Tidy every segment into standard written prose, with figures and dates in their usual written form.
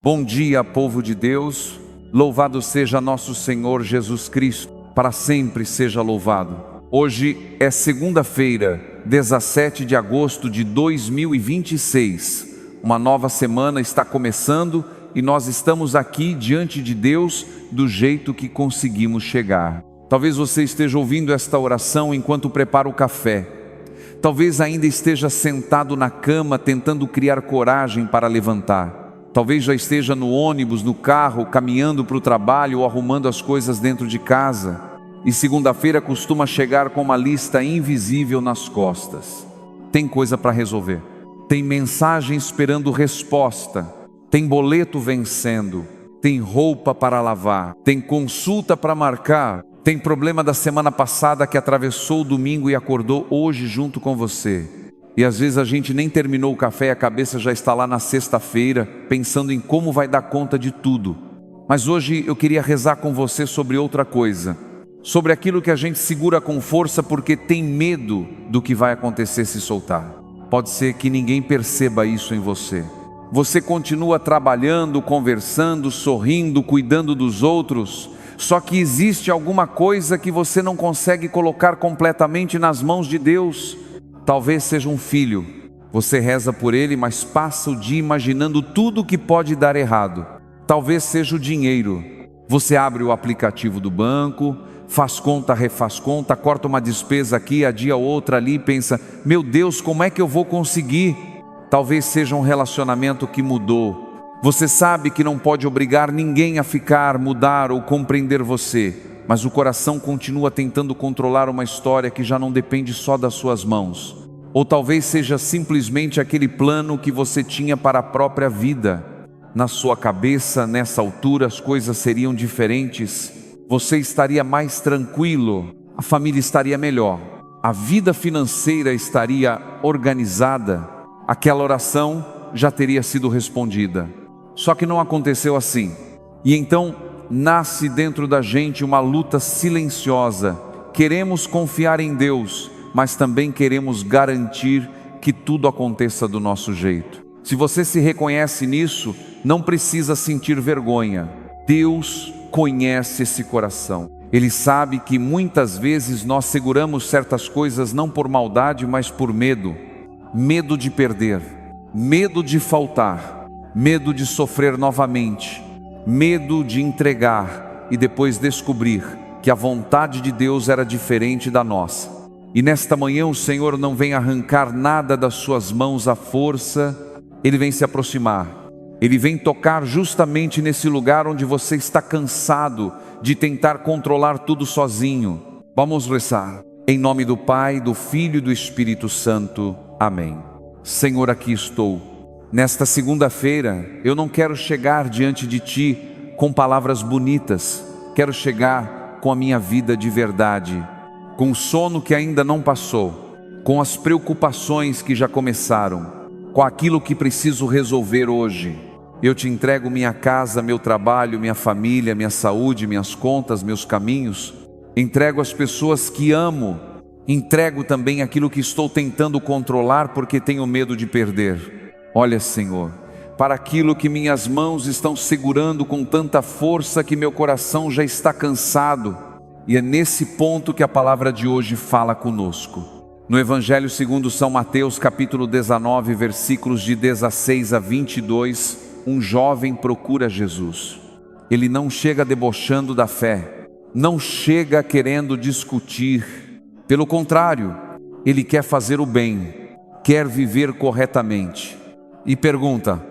Bom dia, povo de Deus, louvado seja nosso Senhor Jesus Cristo, para sempre seja louvado. Hoje é segunda-feira, 17 de agosto de 2026, uma nova semana está começando e nós estamos aqui diante de Deus do jeito que conseguimos chegar. Talvez você esteja ouvindo esta oração enquanto prepara o café, talvez ainda esteja sentado na cama tentando criar coragem para levantar. Talvez já esteja no ônibus, no carro, caminhando para o trabalho ou arrumando as coisas dentro de casa. E segunda-feira costuma chegar com uma lista invisível nas costas. Tem coisa para resolver. Tem mensagem esperando resposta. Tem boleto vencendo. Tem roupa para lavar. Tem consulta para marcar. Tem problema da semana passada que atravessou o domingo e acordou hoje junto com você. E às vezes a gente nem terminou o café e a cabeça já está lá na sexta-feira, pensando em como vai dar conta de tudo. Mas hoje eu queria rezar com você sobre outra coisa. Sobre aquilo que a gente segura com força porque tem medo do que vai acontecer se soltar. Pode ser que ninguém perceba isso em você. Você continua trabalhando, conversando, sorrindo, cuidando dos outros. Só que existe alguma coisa que você não consegue colocar completamente nas mãos de Deus. Talvez seja um filho, você reza por ele, mas passa o dia imaginando tudo que pode dar errado. Talvez seja o dinheiro, você abre o aplicativo do banco, faz conta, refaz conta, corta uma despesa aqui, adia outra ali e pensa, meu Deus, como é que eu vou conseguir? Talvez seja um relacionamento que mudou, você sabe que não pode obrigar ninguém a ficar, mudar ou compreender você, mas o coração continua tentando controlar uma história que já não depende só das suas mãos. Ou talvez seja simplesmente aquele plano que você tinha para a própria vida. Na sua cabeça, nessa altura, as coisas seriam diferentes. Você estaria mais tranquilo, a família estaria melhor, a vida financeira estaria organizada. Aquela oração já teria sido respondida. Só que não aconteceu assim. E então nasce dentro da gente uma luta silenciosa. Queremos confiar em Deus, mas também queremos garantir que tudo aconteça do nosso jeito. Se você se reconhece nisso, não precisa sentir vergonha. Deus conhece esse coração. Ele sabe que muitas vezes nós seguramos certas coisas não por maldade, mas por medo. Medo de perder, medo de faltar, medo de sofrer novamente, medo de entregar e depois descobrir que a vontade de Deus era diferente da nossa. E nesta manhã o Senhor não vem arrancar nada das suas mãos à força, Ele vem se aproximar, Ele vem tocar justamente nesse lugar onde você está cansado de tentar controlar tudo sozinho. Vamos rezar. Em nome do Pai, do Filho e do Espírito Santo. Amém. Senhor, aqui estou. Nesta segunda-feira, eu não quero chegar diante de Ti com palavras bonitas, quero chegar com a minha vida de verdade, com o sono que ainda não passou, com as preocupações que já começaram, com aquilo que preciso resolver hoje. Eu Te entrego minha casa, meu trabalho, minha família, minha saúde, minhas contas, meus caminhos, entrego as pessoas que amo, entrego também aquilo que estou tentando controlar porque tenho medo de perder. Olha, Senhor, para aquilo que minhas mãos estão segurando com tanta força que meu coração já está cansado. E é nesse ponto que a palavra de hoje fala conosco. No Evangelho segundo São Mateus, capítulo 19, versículos de 16 a 22, um jovem procura Jesus. Ele não chega debochando da fé, não chega querendo discutir. Pelo contrário, ele quer fazer o bem, quer viver corretamente. E pergunta,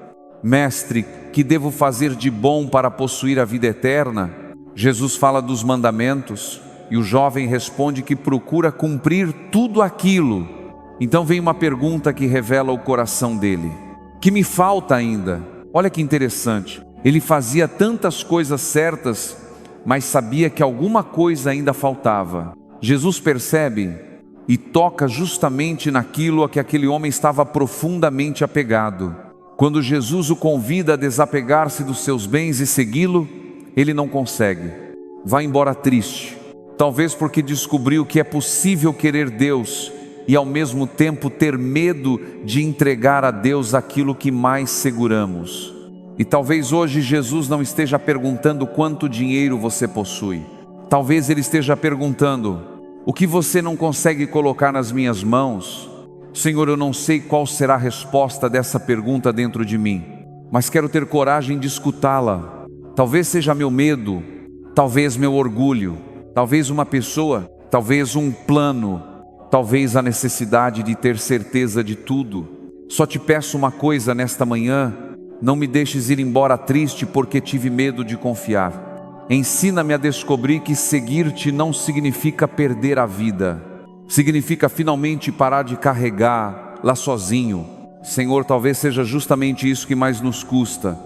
mestre, que devo fazer de bom para possuir a vida eterna? Jesus fala dos mandamentos e o jovem responde que procura cumprir tudo aquilo. Então vem uma pergunta que revela o coração dele. Que me falta ainda? Olha que interessante. Ele fazia tantas coisas certas, mas sabia que alguma coisa ainda faltava. Jesus percebe e toca justamente naquilo a que aquele homem estava profundamente apegado. Quando Jesus o convida a desapegar-se dos seus bens e segui-lo, ele não consegue. Vai embora triste. Talvez porque descobriu que é possível querer Deus e ao mesmo tempo ter medo de entregar a Deus aquilo que mais seguramos. E talvez hoje Jesus não esteja perguntando quanto dinheiro você possui. Talvez Ele esteja perguntando: o que você não consegue colocar nas minhas mãos? Senhor, eu não sei qual será a resposta dessa pergunta dentro de mim, mas quero ter coragem de escutá-la. Talvez seja meu medo, talvez meu orgulho, talvez uma pessoa, talvez um plano, talvez a necessidade de ter certeza de tudo. Só te peço uma coisa nesta manhã: não me deixes ir embora triste porque tive medo de confiar. Ensina-me a descobrir que seguir-te não significa perder a vida, significa finalmente parar de carregar lá sozinho. Senhor, talvez seja justamente isso que mais nos custa: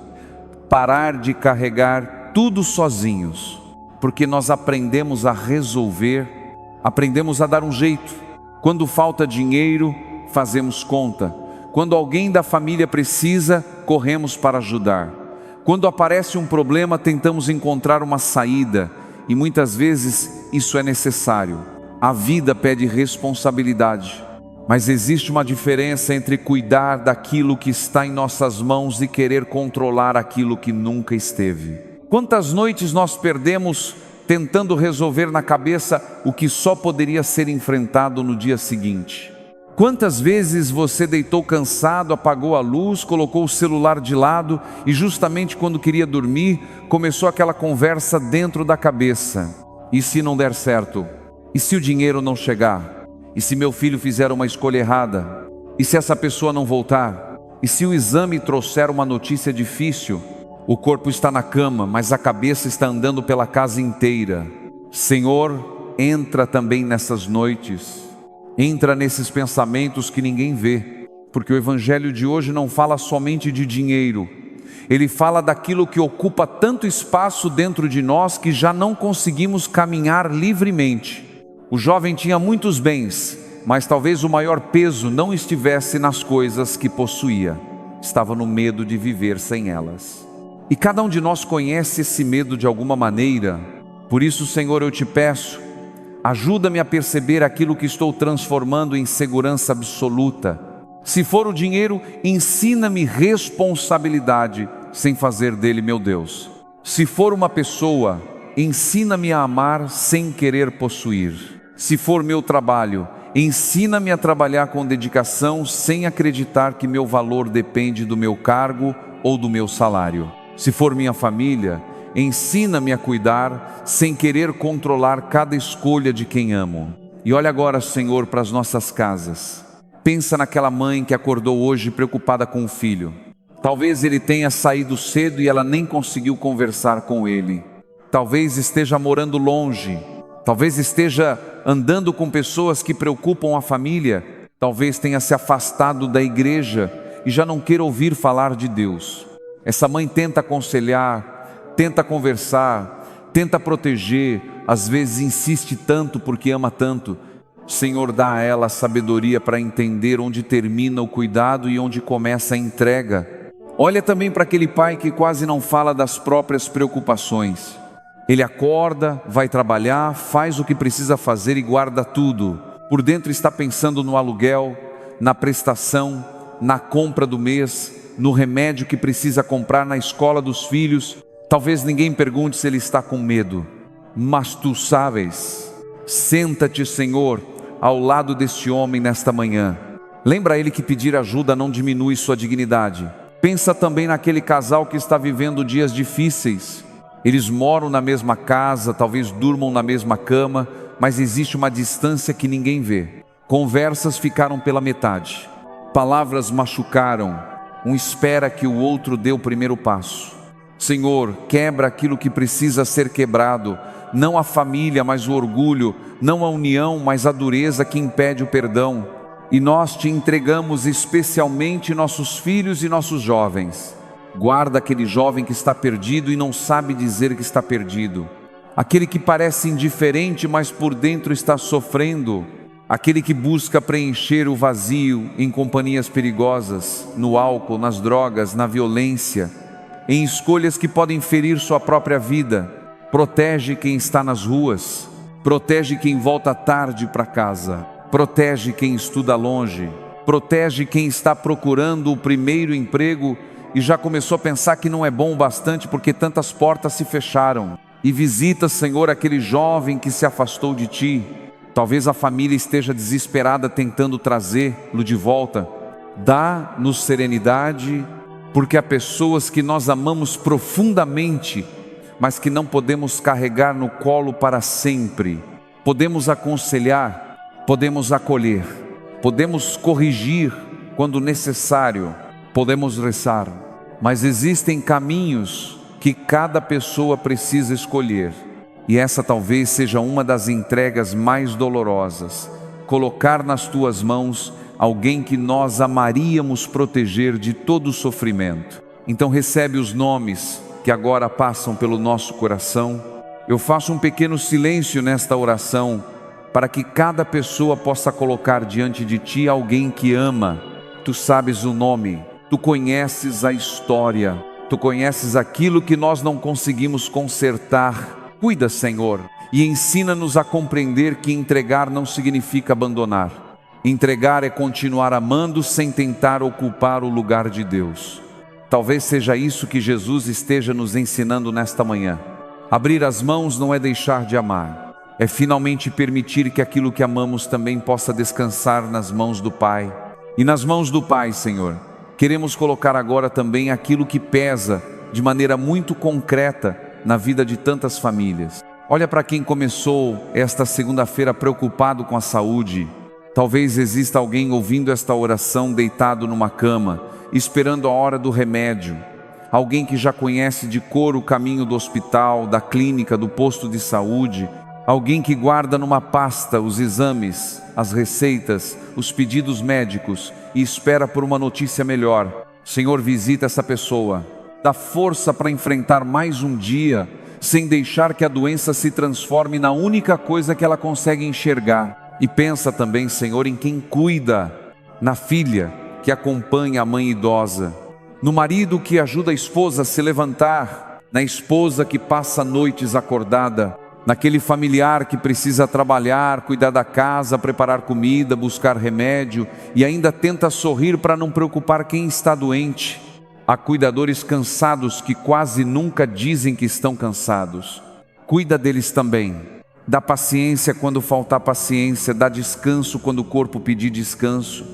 parar de carregar tudo sozinhos, porque nós aprendemos a resolver, aprendemos a dar um jeito. Quando falta dinheiro, fazemos conta. Quando alguém da família precisa, corremos para ajudar. Quando aparece um problema, tentamos encontrar uma saída, e muitas vezes isso é necessário. A vida pede responsabilidade, mas existe uma diferença entre cuidar daquilo que está em nossas mãos e querer controlar aquilo que nunca esteve. Quantas noites nós perdemos tentando resolver na cabeça o que só poderia ser enfrentado no dia seguinte? Quantas vezes você deitou cansado, apagou a luz, colocou o celular de lado e justamente quando queria dormir, começou aquela conversa dentro da cabeça: e se não der certo? E se o dinheiro não chegar? E se meu filho fizer uma escolha errada? E se essa pessoa não voltar? E se o exame trouxer uma notícia difícil? O corpo está na cama, mas a cabeça está andando pela casa inteira. Senhor, entra também nessas noites. Entra nesses pensamentos que ninguém vê, porque o Evangelho de hoje não fala somente de dinheiro. Ele fala daquilo que ocupa tanto espaço dentro de nós que já não conseguimos caminhar livremente. O jovem tinha muitos bens, mas talvez o maior peso não estivesse nas coisas que possuía. Estava no medo de viver sem elas. E cada um de nós conhece esse medo de alguma maneira. Por isso, Senhor, eu te peço, ajuda-me a perceber aquilo que estou transformando em segurança absoluta. Se for o dinheiro, ensina-me responsabilidade sem fazer dele meu Deus. Se for uma pessoa, ensina-me a amar sem querer possuir. Se for meu trabalho, ensina-me a trabalhar com dedicação sem acreditar que meu valor depende do meu cargo ou do meu salário. Se for minha família, ensina-me a cuidar sem querer controlar cada escolha de quem amo. E olha agora, Senhor, para as nossas casas. Pensa naquela mãe que acordou hoje preocupada com o filho. Talvez ele tenha saído cedo e ela nem conseguiu conversar com ele. Talvez esteja morando longe. Talvez esteja andando com pessoas que preocupam a família. Talvez tenha se afastado da igreja e já não queira ouvir falar de Deus. Essa mãe tenta aconselhar, tenta conversar, tenta proteger, às vezes insiste tanto porque ama tanto. Senhor, dá a ela a sabedoria para entender onde termina o cuidado e onde começa a entrega. Olha também para aquele pai que quase não fala das próprias preocupações. Ele acorda, vai trabalhar, faz o que precisa fazer e guarda tudo. Por dentro está pensando no aluguel, na prestação, na compra do mês, no remédio que precisa comprar na escola dos filhos. Talvez ninguém pergunte se ele está com medo, mas tu sabes. Senta-te, Senhor, ao lado deste homem nesta manhã. Lembra ele que pedir ajuda não diminui sua dignidade. Pensa também naquele casal que está vivendo dias difíceis. Eles moram na mesma casa, talvez durmam na mesma cama, mas existe uma distância que ninguém vê. Conversas ficaram pela metade. Palavras machucaram. Um espera que o outro dê o primeiro passo. Senhor, quebra aquilo que precisa ser quebrado. Não a família, mas o orgulho. Não a união, mas a dureza que impede o perdão. E nós te entregamos especialmente nossos filhos e nossos jovens. Guarda aquele jovem que está perdido e não sabe dizer que está perdido. Aquele que parece indiferente, mas por dentro está sofrendo. Aquele que busca preencher o vazio em companhias perigosas, no álcool, nas drogas, na violência, em escolhas que podem ferir sua própria vida. Protege quem está nas ruas, protege quem volta tarde para casa, protege quem estuda longe, protege quem está procurando o primeiro emprego e já começou a pensar que não é bom o bastante porque tantas portas se fecharam. E visita, Senhor, aquele jovem que se afastou de Ti. Talvez a família esteja desesperada tentando trazê-lo de volta. Dá-nos serenidade, porque há pessoas que nós amamos profundamente, mas que não podemos carregar no colo para sempre. Podemos aconselhar, podemos acolher, podemos corrigir quando necessário, podemos rezar, mas existem caminhos que cada pessoa precisa escolher, e essa talvez seja uma das entregas mais dolorosas: colocar nas Tuas mãos alguém que nós amaríamos proteger de todo o sofrimento. Então recebe os nomes que agora passam pelo nosso coração. Eu faço um pequeno silêncio nesta oração, para que cada pessoa possa colocar diante de Ti alguém que ama. Tu sabes o nome, Tu conheces a história, Tu conheces aquilo que nós não conseguimos consertar. Cuida, Senhor, e ensina-nos a compreender que entregar não significa abandonar. Entregar é continuar amando sem tentar ocupar o lugar de Deus. Talvez seja isso que Jesus esteja nos ensinando nesta manhã. Abrir as mãos não é deixar de amar, é finalmente permitir que aquilo que amamos também possa descansar nas mãos do Pai. E nas mãos do Pai, Senhor, queremos colocar agora também aquilo que pesa de maneira muito concreta na vida de tantas famílias. Olha para quem começou esta segunda-feira preocupado com a saúde. Talvez exista alguém ouvindo esta oração deitado numa cama, esperando a hora do remédio. Alguém que já conhece de cor o caminho do hospital, da clínica, do posto de saúde. Alguém que guarda numa pasta os exames, as receitas, os pedidos médicos e espera por uma notícia melhor. Senhor, visita essa pessoa. Dá força para enfrentar mais um dia, sem deixar que a doença se transforme na única coisa que ela consegue enxergar. E pensa também, Senhor, em quem cuida, na filha que acompanha a mãe idosa, no marido que ajuda a esposa a se levantar, na esposa que passa noites acordada, naquele familiar que precisa trabalhar, cuidar da casa, preparar comida, buscar remédio e ainda tenta sorrir para não preocupar quem está doente. Há cuidadores cansados que quase nunca dizem que estão cansados. Cuida deles também. Dá paciência quando faltar paciência, dá descanso quando o corpo pedir descanso.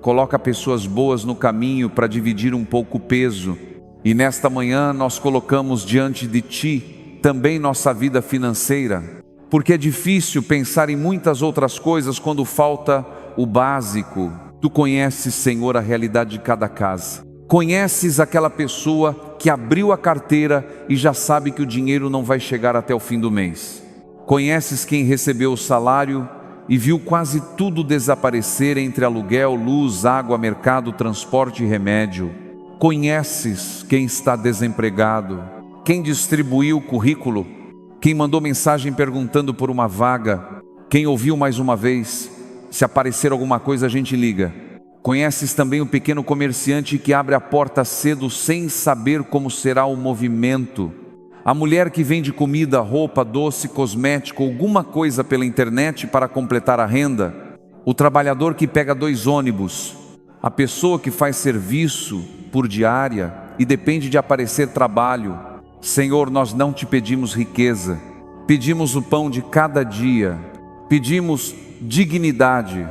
Coloca pessoas boas no caminho para dividir um pouco o peso. E nesta manhã nós colocamos diante de Ti também nossa vida financeira, porque é difícil pensar em muitas outras coisas quando falta o básico. Tu conheces, Senhor, a realidade de cada casa. Conheces aquela pessoa que abriu a carteira e já sabe que o dinheiro não vai chegar até o fim do mês. Conheces quem recebeu o salário e viu quase tudo desaparecer entre aluguel, luz, água, mercado, transporte e remédio. Conheces quem está desempregado, quem distribuiu o currículo, quem mandou mensagem perguntando por uma vaga, quem ouviu mais uma vez. Se aparecer alguma coisa a gente liga. Conheces também o pequeno comerciante que abre a porta cedo sem saber como será o movimento. A mulher que vende comida, roupa, doce, cosmético, alguma coisa pela internet para completar a renda. O trabalhador que pega 2 ônibus. A pessoa que faz serviço por diária e depende de aparecer trabalho. Senhor, nós não Te pedimos riqueza. Pedimos o pão de cada dia. Pedimos dignidade.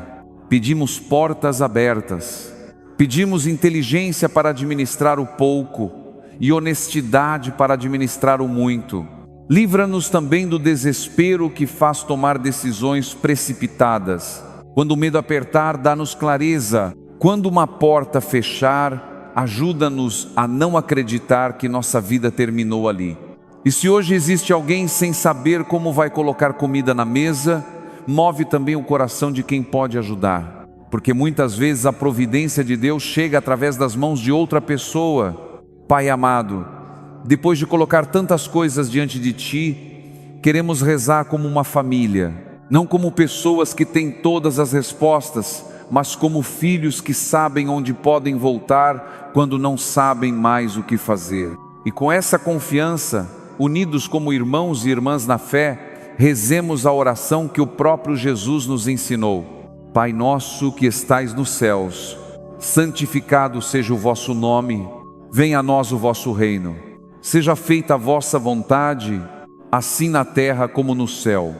Pedimos portas abertas. Pedimos inteligência para administrar o pouco e honestidade para administrar o muito. Livra-nos também do desespero que faz tomar decisões precipitadas. Quando o medo apertar, dá-nos clareza. Quando uma porta fechar, ajuda-nos a não acreditar que nossa vida terminou ali. E se hoje existe alguém sem saber como vai colocar comida na mesa, move também o coração de quem pode ajudar. Porque muitas vezes a providência de Deus chega através das mãos de outra pessoa. Pai amado, depois de colocar tantas coisas diante de Ti, queremos rezar como uma família, não como pessoas que têm todas as respostas, mas como filhos que sabem onde podem voltar quando não sabem mais o que fazer. E com essa confiança, unidos como irmãos e irmãs na fé, rezemos a oração que o próprio Jesus nos ensinou. Pai nosso que estais nos céus, santificado seja o vosso nome. Venha a nós o vosso reino. Seja feita a vossa vontade, assim na terra como no céu.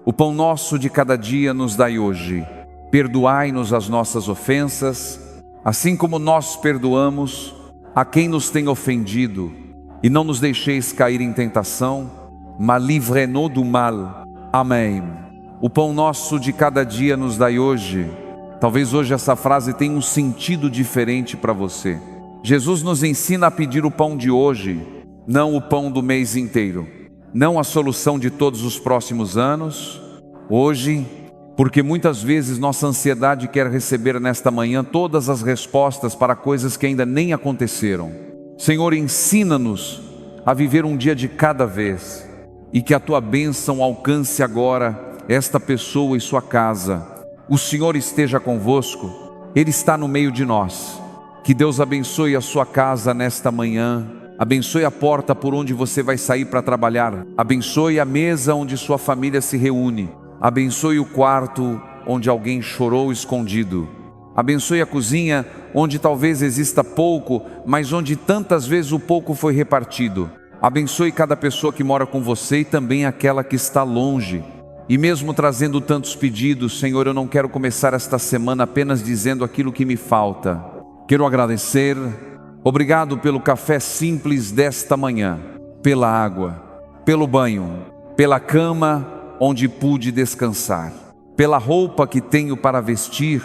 O pão nosso de cada dia nos dai hoje. Perdoai-nos as nossas ofensas, assim como nós perdoamos a quem nos tem ofendido. E não nos deixeis cair em tentação, mas livre-nos do mal. Amém. O pão nosso de cada dia nos dai hoje. Talvez hoje essa frase tenha um sentido diferente para você. Jesus nos ensina a pedir o pão de hoje, não o pão do mês inteiro, não a solução de todos os próximos anos. Hoje, porque muitas vezes nossa ansiedade quer receber nesta manhã todas as respostas para coisas que ainda nem aconteceram. Senhor, ensina-nos a viver um dia de cada vez, e que a Tua bênção alcance agora esta pessoa e sua casa. O Senhor esteja convosco, Ele está no meio de nós. Que Deus abençoe a sua casa nesta manhã, abençoe a porta por onde você vai sair para trabalhar, abençoe a mesa onde sua família se reúne, abençoe o quarto onde alguém chorou escondido, abençoe a cozinha onde talvez exista pouco, mas onde tantas vezes o pouco foi repartido. Abençoe cada pessoa que mora com você e também aquela que está longe. E mesmo trazendo tantos pedidos, Senhor, eu não quero começar esta semana apenas dizendo aquilo que me falta. Quero agradecer, obrigado pelo café simples desta manhã, pela água, pelo banho, pela cama onde pude descansar, pela roupa que tenho para vestir.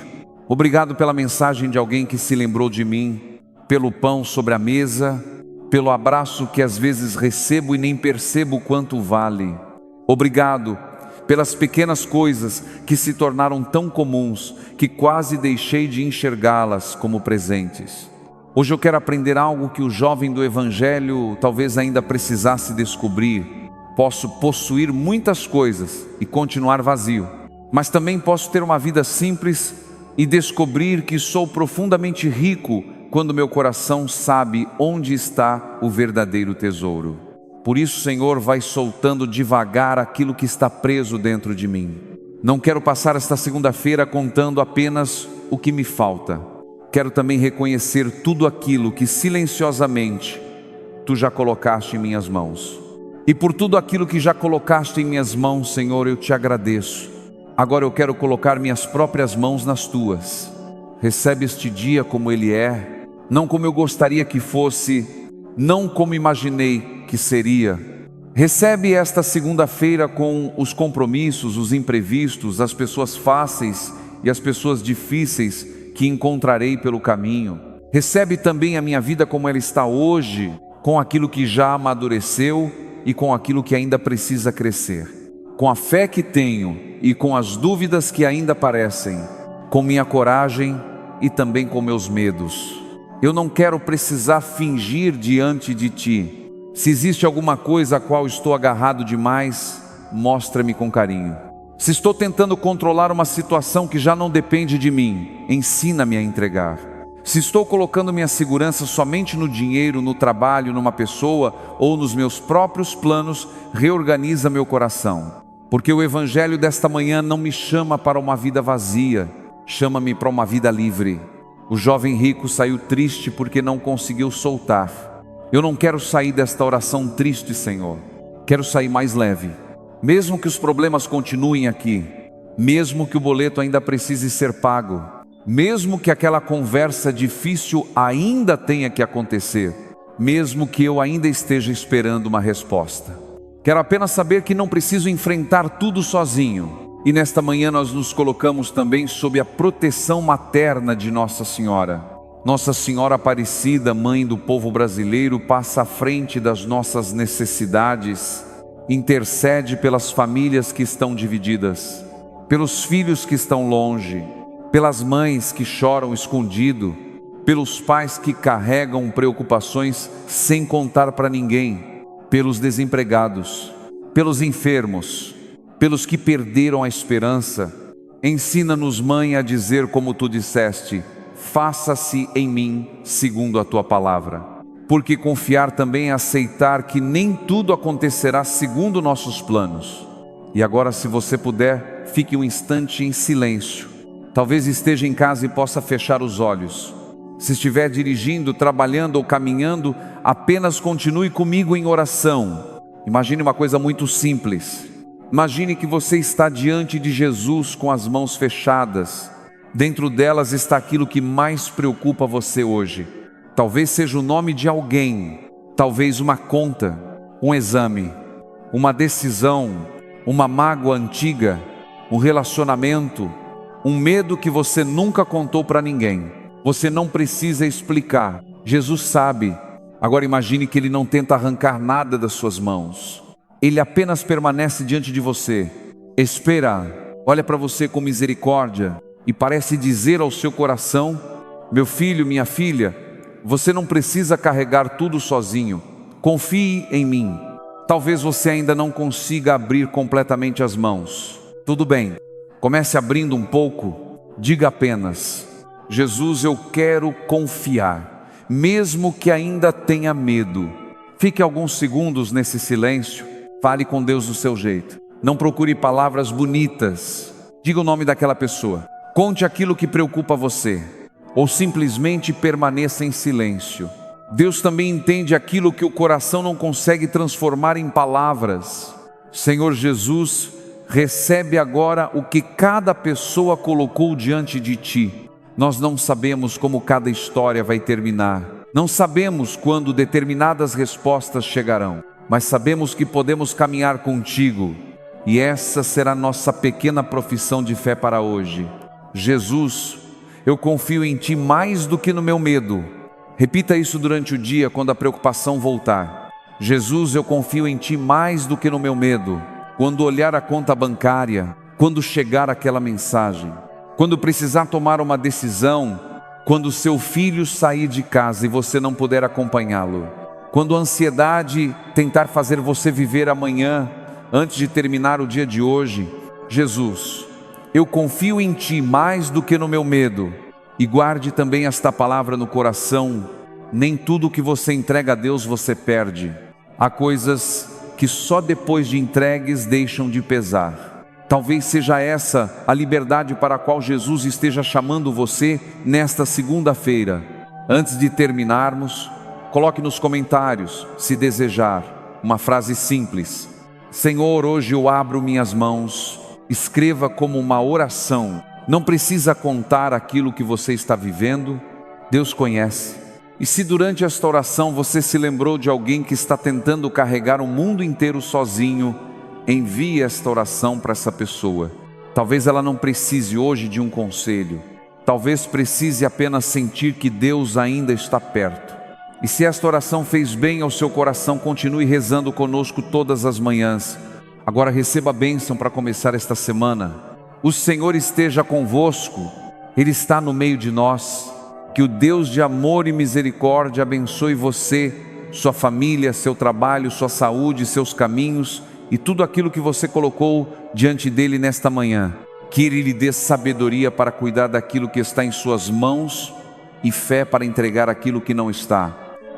Obrigado pela mensagem de alguém que se lembrou de mim, pelo pão sobre a mesa, pelo abraço que às vezes recebo e nem percebo quanto vale. Obrigado pelas pequenas coisas que se tornaram tão comuns que quase deixei de enxergá-las como presentes. Hoje eu quero aprender algo que o jovem do Evangelho talvez ainda precisasse descobrir. Posso possuir muitas coisas e continuar vazio, mas também posso ter uma vida simples e descobrir que sou profundamente rico quando meu coração sabe onde está o verdadeiro tesouro. Por isso, Senhor, vai soltando devagar aquilo que está preso dentro de mim. Não quero passar esta segunda-feira contando apenas o que me falta. Quero também reconhecer tudo aquilo que silenciosamente Tu já colocaste em minhas mãos. E por tudo aquilo que já colocaste em minhas mãos, Senhor, eu Te agradeço. Agora eu quero colocar minhas próprias mãos nas Tuas. Recebe este dia como ele é, não como eu gostaria que fosse, não como imaginei que seria. Recebe esta segunda-feira com os compromissos, os imprevistos, as pessoas fáceis e as pessoas difíceis que encontrarei pelo caminho. Recebe também a minha vida como ela está hoje, com aquilo que já amadureceu e com aquilo que ainda precisa crescer. Com a fé que tenho e com as dúvidas que ainda aparecem, com minha coragem e também com meus medos. Eu não quero precisar fingir diante de Ti. Se existe alguma coisa a qual estou agarrado demais, mostra-me com carinho. Se estou tentando controlar uma situação que já não depende de mim, ensina-me a entregar. Se estou colocando minha segurança somente no dinheiro, no trabalho, numa pessoa ou nos meus próprios planos, reorganiza meu coração. Porque o Evangelho desta manhã não me chama para uma vida vazia, chama-me para uma vida livre. O jovem rico saiu triste porque não conseguiu soltar. Eu não quero sair desta oração triste, Senhor. Quero sair mais leve. Mesmo que os problemas continuem aqui, mesmo que o boleto ainda precise ser pago, mesmo que aquela conversa difícil ainda tenha que acontecer, mesmo que eu ainda esteja esperando uma resposta. Quero apenas saber que não preciso enfrentar tudo sozinho. E nesta manhã nós nos colocamos também sob a proteção materna de Nossa Senhora. Nossa Senhora Aparecida, Mãe do povo brasileiro, passa à frente das nossas necessidades, intercede pelas famílias que estão divididas, pelos filhos que estão longe, pelas mães que choram escondido, pelos pais que carregam preocupações sem contar para ninguém, pelos desempregados, pelos enfermos, pelos que perderam a esperança. Ensina-nos, Mãe, a dizer como Tu disseste: faça-se em mim segundo a Tua palavra. Porque confiar também é aceitar que nem tudo acontecerá segundo nossos planos. E agora, se você puder, fique um instante em silêncio. Talvez esteja em casa e possa fechar os olhos. Se estiver dirigindo, trabalhando ou caminhando, apenas continue comigo em oração. Imagine uma coisa muito simples. Imagine que você está diante de Jesus com as mãos fechadas. Dentro delas está aquilo que mais preocupa você hoje. Talvez seja o nome de alguém, talvez uma conta, um exame, uma decisão, uma mágoa antiga, um relacionamento, um medo que você nunca contou para ninguém. Você não precisa explicar. Jesus sabe. Agora imagine que Ele não tenta arrancar nada das suas mãos. Ele apenas permanece diante de você, espera, olha para você com misericórdia e parece dizer ao seu coração: meu filho, minha filha, você não precisa carregar tudo sozinho, confie em mim. Talvez você ainda não consiga abrir completamente as mãos. Tudo bem, comece abrindo um pouco, diga apenas: Jesus, eu quero confiar, mesmo que ainda tenha medo. Fique alguns segundos nesse silêncio. Fale com Deus do seu jeito. Não procure palavras bonitas. Diga o nome daquela pessoa. Conte aquilo que preocupa você. Ou simplesmente permaneça em silêncio. Deus também entende aquilo que o coração não consegue transformar em palavras. Senhor Jesus, recebe agora o que cada pessoa colocou diante de Ti. Nós não sabemos como cada história vai terminar. Não sabemos quando determinadas respostas chegarão. Mas sabemos que podemos caminhar contigo, e essa será nossa pequena profissão de fé para hoje. Jesus, eu confio em Ti mais do que no meu medo. Repita isso durante o dia quando a preocupação voltar. Jesus, eu confio em Ti mais do que no meu medo. Quando olhar a conta bancária, quando chegar aquela mensagem, quando precisar tomar uma decisão, quando seu filho sair de casa e você não puder acompanhá-lo. Quando a ansiedade tentar fazer você viver amanhã, antes de terminar o dia de hoje, Jesus, eu confio em Ti mais do que no meu medo. E guarde também esta palavra no coração: nem tudo que você entrega a Deus você perde. Há coisas que só depois de entregues deixam de pesar. Talvez seja essa a liberdade para a qual Jesus esteja chamando você nesta segunda-feira. Antes de terminarmos, coloque nos comentários, se desejar, uma frase simples: Senhor, hoje eu abro minhas mãos. Escreva como uma oração. Não precisa contar aquilo que você está vivendo. Deus conhece. E se durante esta oração você se lembrou de alguém que está tentando carregar o mundo inteiro sozinho, envie esta oração para essa pessoa. Talvez ela não precise hoje de um conselho. Talvez precise apenas sentir que Deus ainda está perto. E se esta oração fez bem ao seu coração, continue rezando conosco todas as manhãs. Agora receba a bênção para começar esta semana. O Senhor esteja convosco, Ele está no meio de nós. Que o Deus de amor e misericórdia abençoe você, sua família, seu trabalho, sua saúde, seus caminhos e tudo aquilo que você colocou diante dEle nesta manhã. Que Ele lhe dê sabedoria para cuidar daquilo que está em suas mãos e fé para entregar aquilo que não está.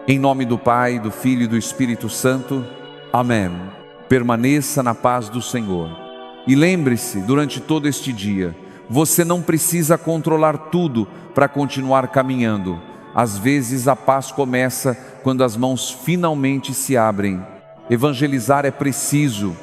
Em nome do Pai, do Filho e do Espírito Santo. Amém. Permaneça na paz do Senhor. E lembre-se, durante todo este dia, você não precisa controlar tudo para continuar caminhando. Às vezes a paz começa quando as mãos finalmente se abrem. Evangelizar é preciso,